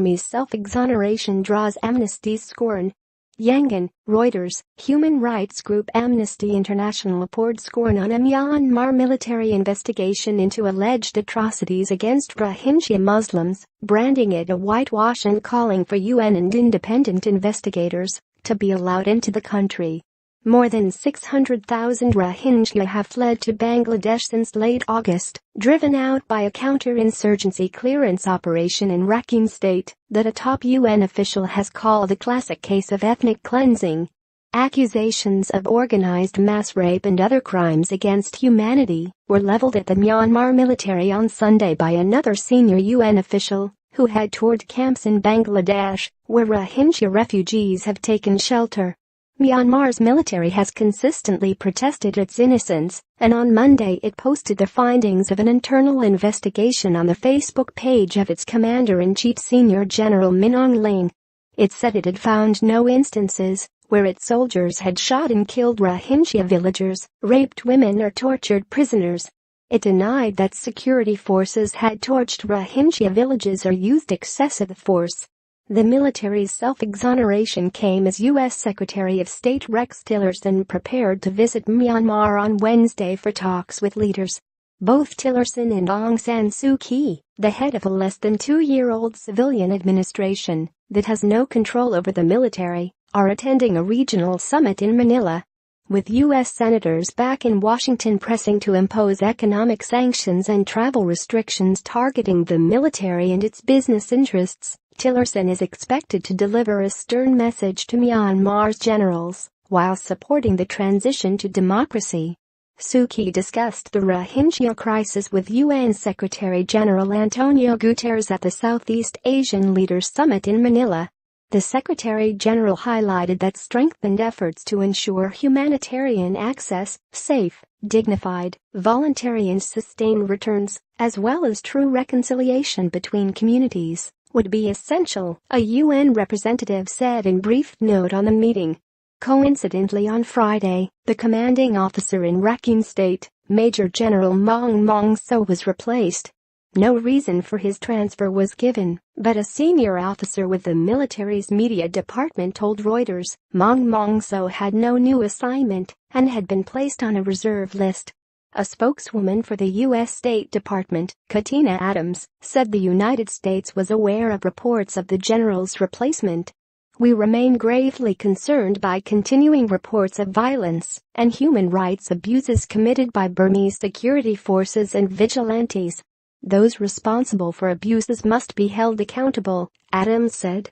army's self-exoneration draws Amnesty's scorn. Yangon, Reuters. Human rights group Amnesty International poured scorn on a Myanmar military investigation into alleged atrocities against Rohingya Muslims, branding it a whitewash and calling for UN and independent investigators to be allowed into the country. More than 600,000 Rohingya have fled to Bangladesh since late August, driven out by a counter-insurgency clearance operation in Rakhine State that a top UN official has called a classic case of ethnic cleansing. Accusations of organized mass rape and other crimes against humanity were leveled at the Myanmar military on Sunday by another senior UN official who had toured camps in Bangladesh, where Rohingya refugees have taken shelter. Myanmar's military has consistently protested its innocence, and on Monday it posted the findings of an internal investigation on the Facebook page of its Commander-in-Chief Senior General Min Aung Hlaing. It said it had found no instances where its soldiers had shot and killed Rohingya villagers, raped women or tortured prisoners. It denied that security forces had torched Rohingya villages or used excessive force. The military's self-exoneration came as U.S. Secretary of State Rex Tillerson prepared to visit Myanmar on Wednesday for talks with leaders. Both Tillerson and Aung San Suu Kyi, the head of a less than 2-year-old civilian administration that has no control over the military, are attending a regional summit in Manila. With U.S. senators back in Washington pressing to impose economic sanctions and travel restrictions targeting the military and its business interests, Tillerson is expected to deliver a stern message to Myanmar's generals while supporting the transition to democracy. Suu Kyi discussed the Rohingya crisis with UN Secretary-General Antonio Guterres at the Southeast Asian Leaders Summit in Manila. The Secretary-General highlighted that strengthened efforts to ensure humanitarian access, safe, dignified, voluntary and sustained returns, as well as true reconciliation between communities, would be essential, a UN representative said in brief note on the meeting. Coincidentally on Friday, the commanding officer in Rakhine State, Major General Maung Maung So was replaced. No reason for his transfer was given, but a senior officer with the military's media department told Reuters Maung Maung So had no new assignment and had been placed on a reserve list. A spokeswoman for the U.S. State Department, Katina Adams, said the United States was aware of reports of the general's replacement. We remain gravely concerned by continuing reports of violence and human rights abuses committed by Burmese security forces and vigilantes. Those responsible for abuses must be held accountable, Adams said.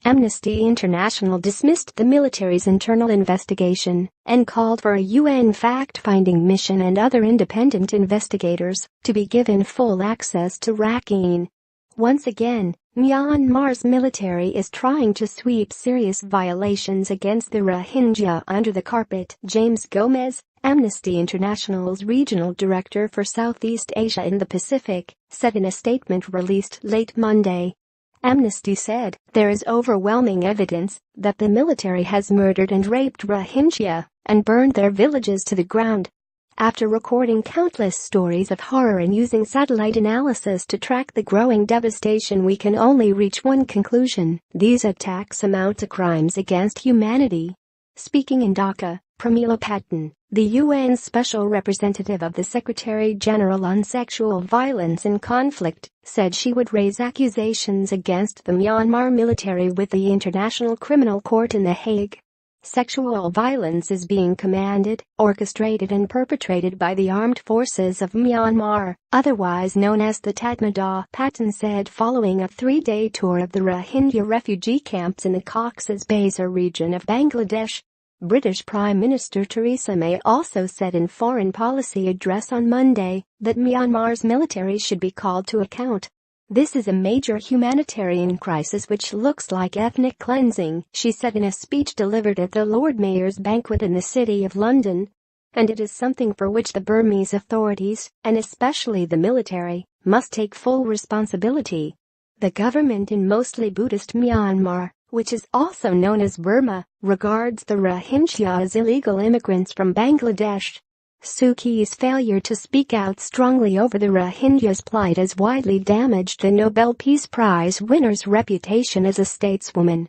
Amnesty International dismissed the military's internal investigation and called for a UN fact-finding mission and other independent investigators to be given full access to Rakhine. Once again, Myanmar's military is trying to sweep serious violations against the Rohingya under the carpet. James Gomez, Amnesty International's regional director for Southeast Asia and the Pacific, said in a statement released late Monday. Amnesty said, there is overwhelming evidence that the military has murdered and raped Rohingya and burned their villages to the ground. After recording countless stories of horror and using satellite analysis to track the growing devastation, we can only reach one conclusion: these attacks amount to crimes against humanity. Speaking in Dhaka, Pramila Patten, the UN Special Representative of the Secretary-General on Sexual Violence in Conflict, said she would raise accusations against the Myanmar military with the International Criminal Court in The Hague. Sexual violence is being commanded, orchestrated and perpetrated by the armed forces of Myanmar, otherwise known as the Tatmadaw, Patten said following a 3-day tour of the Rohingya refugee camps in the Cox's Bazar region of Bangladesh. British Prime Minister Theresa May also said in Foreign Policy address on Monday that Myanmar's military should be called to account. This is a major humanitarian crisis which looks like ethnic cleansing, she said in a speech delivered at the Lord Mayor's banquet in the City of London. And it is something for which the Burmese authorities, and especially the military, must take full responsibility. The government in mostly Buddhist Myanmar, which is also known as Burma, regards the Rohingya as illegal immigrants from Bangladesh. Suu Kyi's failure to speak out strongly over the Rohingyas' plight has widely damaged the Nobel Peace Prize winner's reputation as a stateswoman.